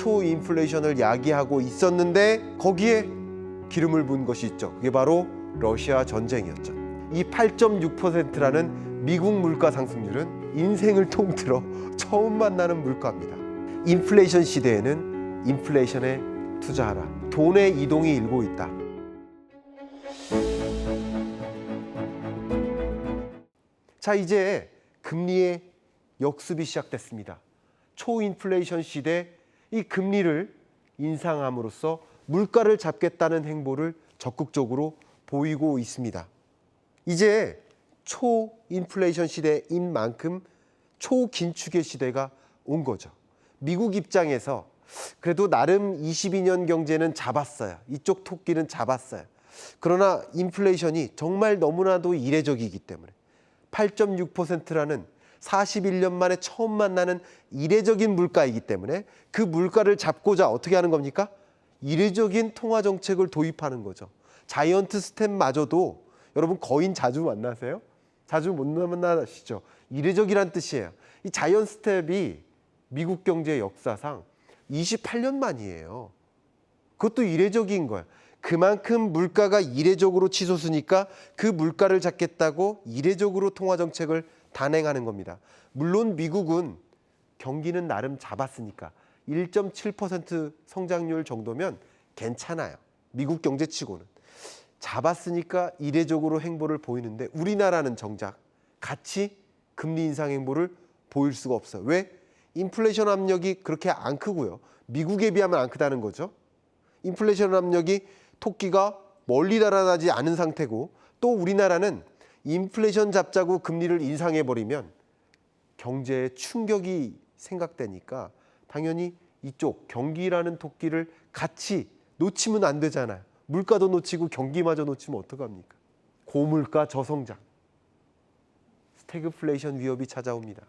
초인플레이션을 야기하고 있었는데 거기에 기름을 부은 것이 있죠. 그게 바로 러시아 전쟁이었죠. 이 8.6%라는 미국 물가 상승률은 인생을 통틀어 처음 만나는 물가입니다. 인플레이션 시대에는 인플레이션에 투자하라. 돈의 이동이 일고 있다. 자, 이제 금리의 역습이 시작됐습니다. 초인플레이션 시대 이 금리를 인상함으로써 물가를 잡겠다는 행보를 적극적으로 보이고 있습니다. 이제 초인플레이션 시대인 만큼 초긴축의 시대가 온 거죠. 미국 입장에서 그래도 나름 22년 경제는 잡았어요. 이쪽 토끼는 잡았어요. 그러나 인플레이션이 정말 너무나도 이례적이기 때문에 8.6%라는 41년 만에 처음 만나는 이례적인 물가이기 때문에 그 물가를 잡고자 어떻게 하는 겁니까? 이례적인 통화 정책을 도입하는 거죠. 자이언트 스텝마저도 여러분 거인 자주 만나세요? 자주 못 만나시죠? 이례적이란 뜻이에요. 이 자이언트 스텝이 미국 경제 역사상 28년 만이에요. 그것도 이례적인 거예요. 그만큼 물가가 이례적으로 치솟으니까 그 물가를 잡겠다고 이례적으로 통화 정책을 단행하는 겁니다. 물론 미국은 경기는 나름 잡았으니까 1.7% 성장률 정도면 괜찮아요. 미국 경제치고는. 잡았으니까 이례적으로 행보를 보이는데 우리나라는 정작 같이 금리 인상 행보를 보일 수가 없어요. 왜? 인플레이션 압력이 그렇게 안 크고요. 미국에 비하면 안 크다는 거죠. 인플레이션 압력이 토끼가 멀리 달아나지 않은 상태고 또 우리나라는 인플레이션 잡자고 금리를 인상해버리면 경제에 충격이 생각되니까 당연히 이쪽 경기라는 토끼를 같이 놓치면 안 되잖아요. 물가도 놓치고 경기마저 놓치면 어떡합니까? 고물가 저성장, 스태그플레이션 위협이 찾아옵니다.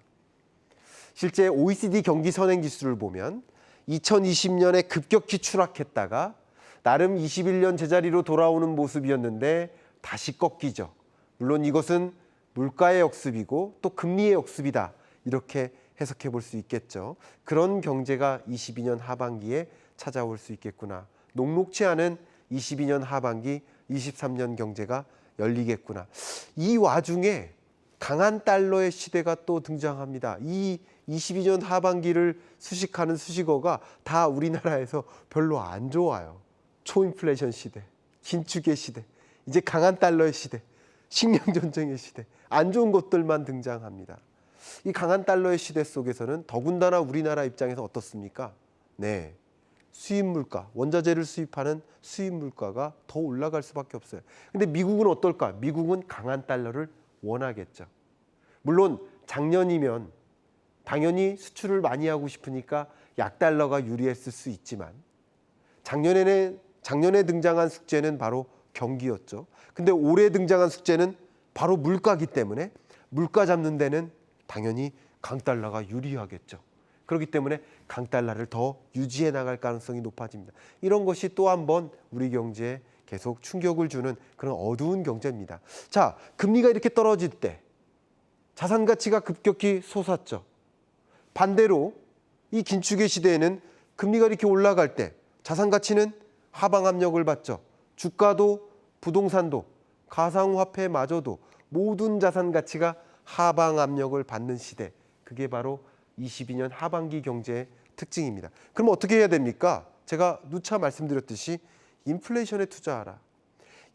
실제 OECD 경기 선행지수를 보면 2020년에 급격히 추락했다가 나름 21년 제자리로 돌아오는 모습이었는데 다시 꺾이죠. 물론 이것은 물가의 역습이고 또 금리의 역습이다. 이렇게 해석해 볼 수 있겠죠. 그런 경제가 22년 하반기에 찾아올 수 있겠구나. 녹록치 않은 22년 하반기, 23년 경제가 열리겠구나. 이 와중에 강한 달러의 시대가 또 등장합니다. 이 22년 하반기를 수식하는 수식어가 다 우리나라에서 별로 안 좋아요. 초인플레이션 시대, 긴축의 시대, 이제 강한 달러의 시대, 식량전쟁의 시대, 안 좋은 것들만 등장합니다. 이 강한 달러의 시대 속에서는 더군다나 우리나라 입장에서 어떻습니까? 네, 수입 물가, 원자재를 수입하는 수입 물가가 더 올라갈 수밖에 없어요. 근데 미국은 어떨까? 미국은 강한 달러를 원하겠죠. 물론 작년이면 당연히 수출을 많이 하고 싶으니까 약달러가 유리했을 수 있지만 작년에 등장한 숙제는 바로 경기였죠. 근데 올해 등장한 숙제는 바로 물가기 때문에 물가 잡는 데는 당연히 강달러가 유리하겠죠. 그렇기 때문에 강달러를 더 유지해 나갈 가능성이 높아집니다. 이런 것이 또 한 번 우리 경제에 계속 충격을 주는 그런 어두운 경제입니다. 자, 금리가 이렇게 떨어질 때 자산 가치가 급격히 솟았죠. 반대로 이 긴축의 시대에는 금리가 이렇게 올라갈 때 자산 가치는 하방 압력을 받죠. 주가도 부동산도 가상화폐마저도 모든 자산 가치가 하방 압력을 받는 시대. 그게 바로 22년 하반기 경제의 특징입니다. 그럼 어떻게 해야 됩니까? 제가 누차 말씀드렸듯이 인플레이션에 투자하라.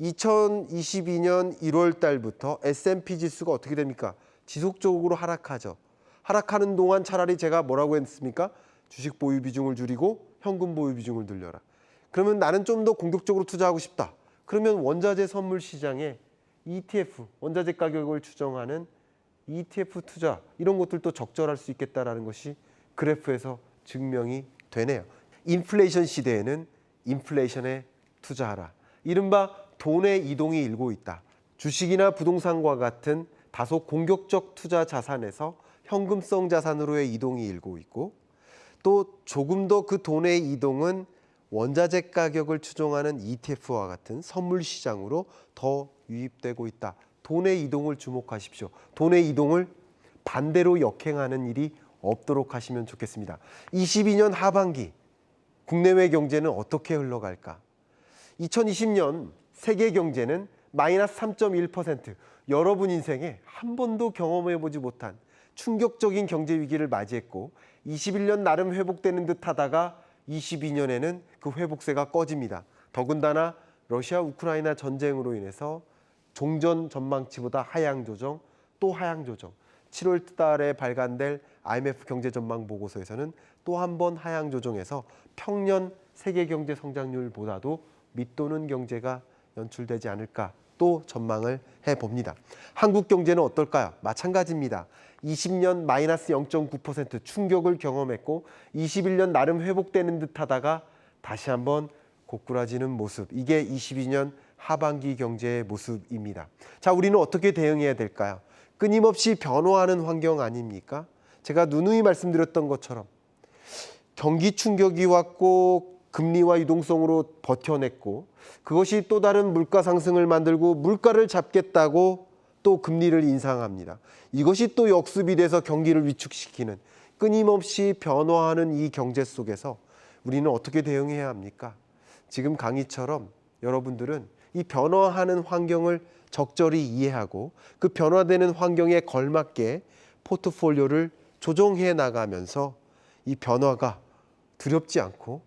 2022년 1월 달부터 S&P 지수가 어떻게 됩니까? 지속적으로 하락하죠. 하락하는 동안 차라리 제가 뭐라고 했습니까? 주식 보유 비중을 줄이고 현금 보유 비중을 늘려라. 그러면 나는 좀 더 공격적으로 투자하고 싶다. 그러면 원자재 선물 시장에 ETF, 원자재 가격을 추정하는 ETF 투자 이런 것들도 적절할 수 있겠다라는 것이 그래프에서 증명이 되네요. 인플레이션 시대에는 인플레이션에 투자하라. 이른바 돈의 이동이 일고 있다. 주식이나 부동산과 같은 다소 공격적 투자 자산에서 현금성 자산으로의 이동이 일고 있고 또 조금 더 그 돈의 이동은 원자재 가격을 추정하는 ETF와 같은 선물 시장으로 더 유입되고 있다. 돈의 이동을 주목하십시오. 돈의 이동을 반대로 역행하는 일이 없도록 하시면 좋겠습니다. 22년 하반기 국내외 경제는 어떻게 흘러갈까? 2020년 세계 경제는 마이너스 3.1%, 여러분 인생에 한 번도 경험해보지 못한 충격적인 경제 위기를 맞이했고 21년 나름 회복되는 듯 하다가 22년에는 그 회복세가 꺼집니다. 더군다나 러시아 우크라이나 전쟁으로 인해서 종전 전망치보다 하향 조정, 또 하향 조정. 7월 달에 발간될 IMF 경제 전망 보고서에서는 또 한 번 하향 조정해서 평년 세계 경제 성장률보다도 밑도는 경제가 연출되지 않을까 또 전망을 해봅니다. 한국 경제는 어떨까요? 마찬가지입니다. 20년 마이너스 0.9% 충격을 경험했고 21년 나름 회복되는 듯 하다가 다시 한번 고꾸라지는 모습. 이게 22년 하반기 경제의 모습입니다. 자, 우리는 어떻게 대응해야 될까요? 끊임없이 변화하는 환경 아닙니까? 제가 누누이 말씀드렸던 것처럼 경기 충격이 왔고 금리와 유동성으로 버텨냈고 그것이 또 다른 물가 상승을 만들고 물가를 잡겠다고 또 금리를 인상합니다. 이것이 또 역습이 돼서 경기를 위축시키는 끊임없이 변화하는 이 경제 속에서 우리는 어떻게 대응해야 합니까? 지금 강의처럼 여러분들은 이 변화하는 환경을 적절히 이해하고 그 변화되는 환경에 걸맞게 포트폴리오를 조정해 나가면서 이 변화가 두렵지 않고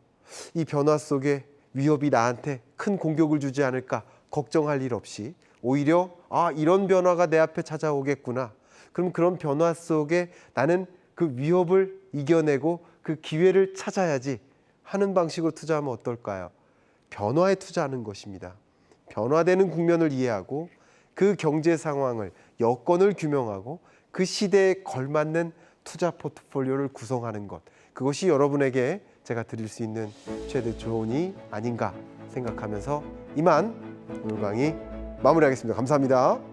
이 변화 속에 위협이 나한테 큰 공격을 주지 않을까 걱정할 일 없이 오히려 이런 변화가 내 앞에 찾아오겠구나. 그럼 그런 변화 속에 나는 그 위협을 이겨내고 그 기회를 찾아야지 하는 방식으로 투자하면 어떨까요? 변화에 투자하는 것입니다. 변화되는 국면을 이해하고 그 경제 상황을 여건을 규명하고 그 시대에 걸맞는 투자 포트폴리오를 구성하는 것. 그것이 여러분에게 제가 드릴 수 있는 최대 조언이 아닌가 생각하면서 이만 오늘 강의 마무리하겠습니다. 감사합니다.